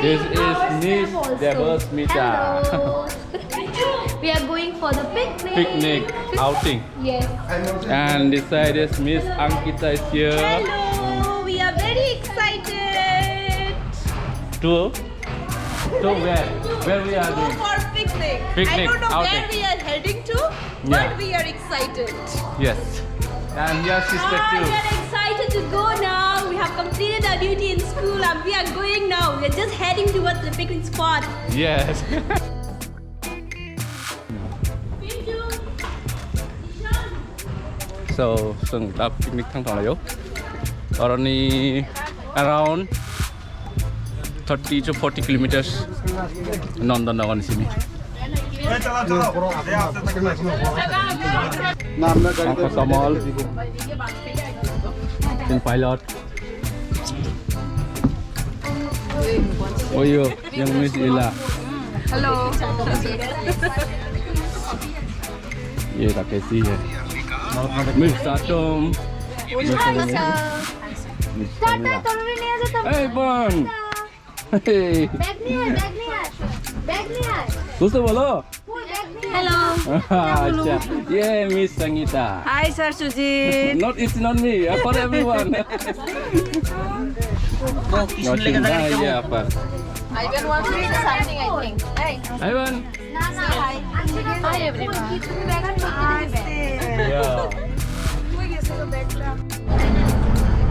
This is Miss Debbarma. Hello. We are going for the picnic. Picnic outing. Yes. And this side is Miss Ankita is here. Hello. We are very excited. To where? Where we are Go doing? for picnic. Picnic I don't know outing. where we are heading to, Yeah. but we are excited. Yes. And your sister We too. are excited to go now. We have completed our duty in school and we are going now. We are just heading towards the picnic spot. Yes. So, sừng đạp picnic thang thang layo. Already around 30 to 40 kilometers. Nonton nagon sini. Uncle Samal, in pilot. Oh yo, yang Miss Ila. Hello. ये था कैसी है mix आटम Hey Bon Hey Gusto बोलो Hello. अच्छा ये Miss Sangeeta Hi, Sir Sujit. It's not me for everyone ये apa Ivan wants to say something, I think. Hey. Ivan Hi, everyone. yeah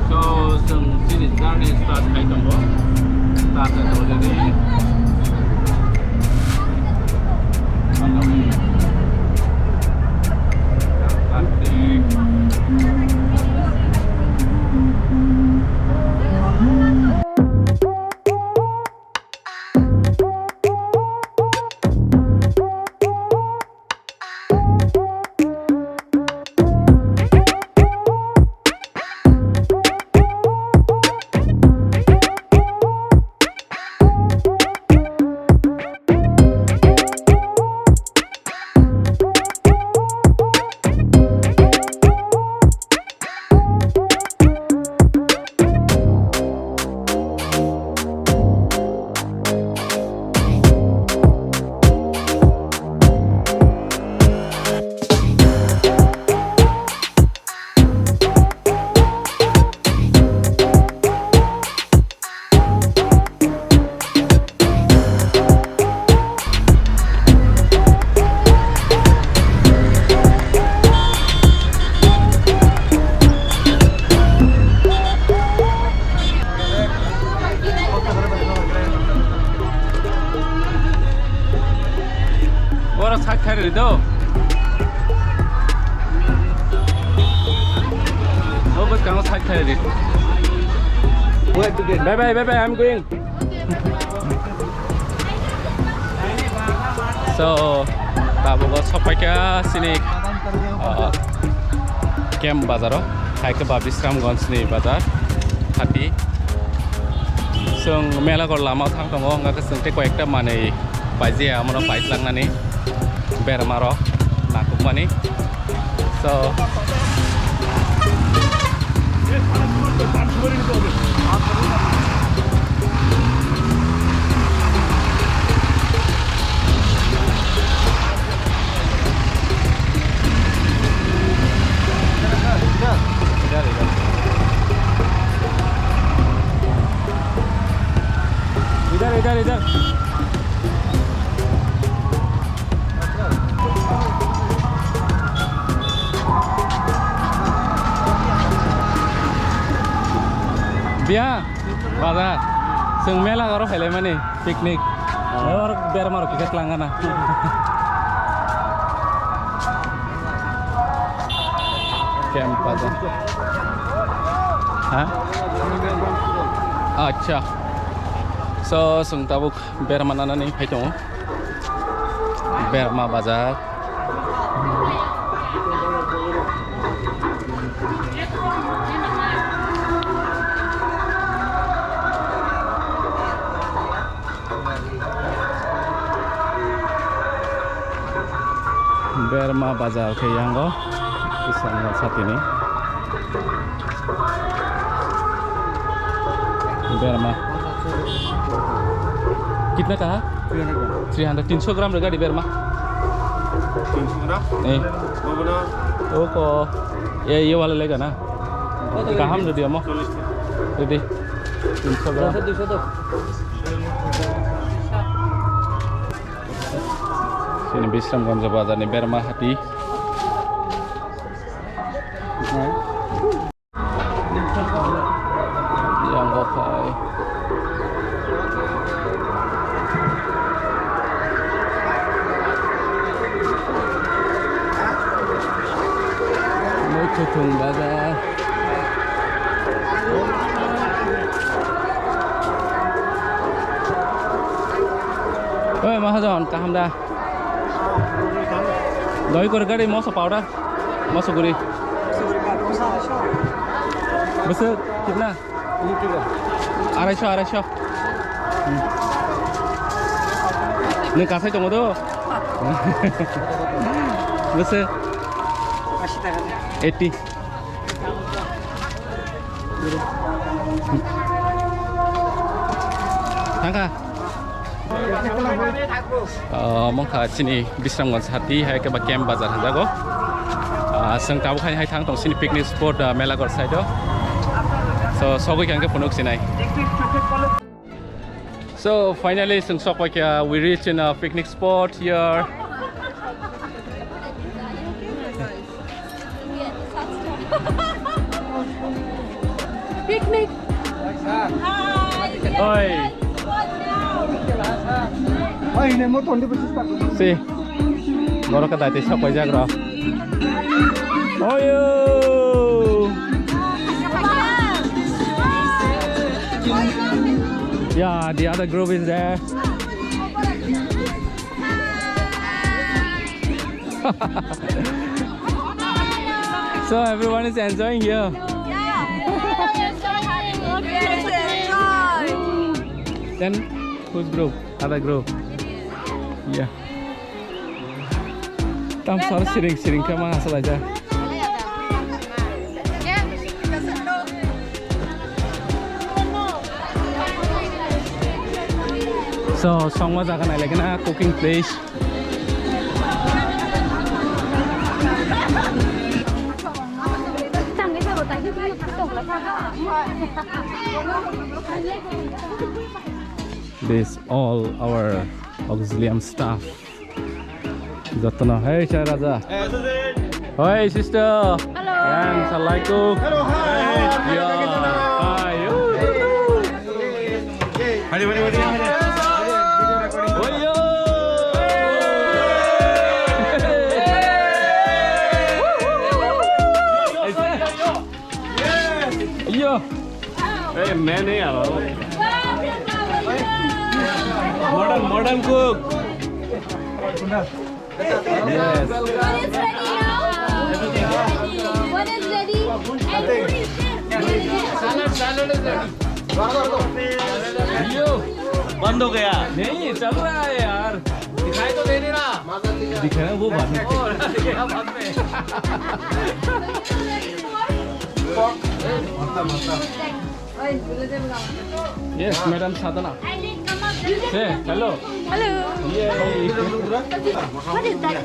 so some finish journey start hai kambo started already Orang sakar itu. Oh, but kamu sakar itu. Bye bye, I'm going. So, tabu ko sampai sini camp bazar, hai ke Babisram Ganj ni bazar, hati. Sung mela ko lama thang tongo, ngak sung te ko ekta mane baji amano bike lang nani. Bermaro nakuk mani so इधर Bia, bazar. Sung mela karo hele mani picnic. Or biar maro kikat langana. Camp bazar. Hah? Acha. So sung tabuk biar mana nani itu. Debbarma bazar. Debbarma bazar ke yang go kisah saat ini. Debbarma कितना कहा 300 300 ग्राम रहेगा डिबेरमा 300 ग्राम नहीं वो बना वो को ये वाला लेगा ना कहाँ हम रेडी हम 40 रेडी 300 ग्राम 200 तो sini Bisramganj bazar ni Berma hati yang gokai mau tutung bazar oi mahajon kaham dah doi kor gari moso powder moso guri besar कितना 250 너 가서 좀 얻어 besar 80 angka mongka sini Bisramganj hati hai ke ba camp bazar hajago seng tabu khai hai thang tong sini picnic spot melagor side so sogoi kang ke phonok sinai so finally seng sokoi ke we reach in a picnic spot here Picnic. oi si baru ke tadi siapa aja bro oyo yeah the other group is there so everyone is enjoying here then whose group other group yeah tam sar siring ke mana asal aja so song ma jaga nai lagi na cooking place this all our auxiliary staff Jatna hey Raja hey sister hello and assalamualaikum hello hi yeah hi Hadi oyo yo hey man nahi aa raha modern cook yes One is ready now. One is ready. And food is there. salad is ready yo बंद हो गया नहीं चल रहा है यार दिखाई तो दे नहीं रहा दिखाना वो बाद में yes madam Sadhana hey hello Hello. yeah What is that?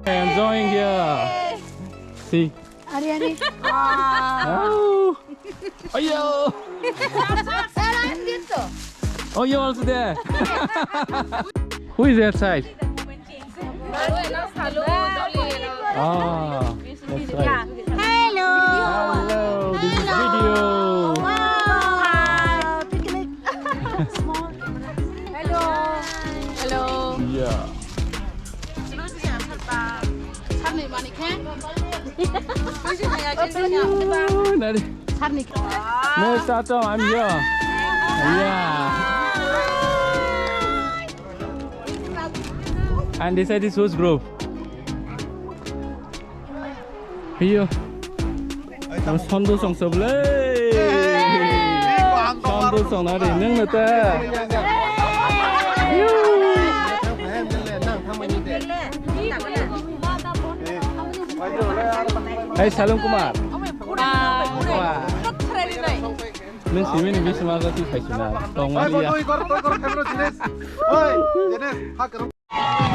enjoying here see Ari. oh ayo oh you also there who is that side ah that's right Hello. hello this is video Wow. Picnic. Hello. Hello. yeah Nari. No, start on. I'm here. Yeah. And this is whose group? Here. 선도 song 서블레. 선도 song 나리 능는 때. Hey, Salom Kumar. नों cement बिसमा जति खाइसुना Oi, boy, kor camera jenis. Oi, jenis. Hak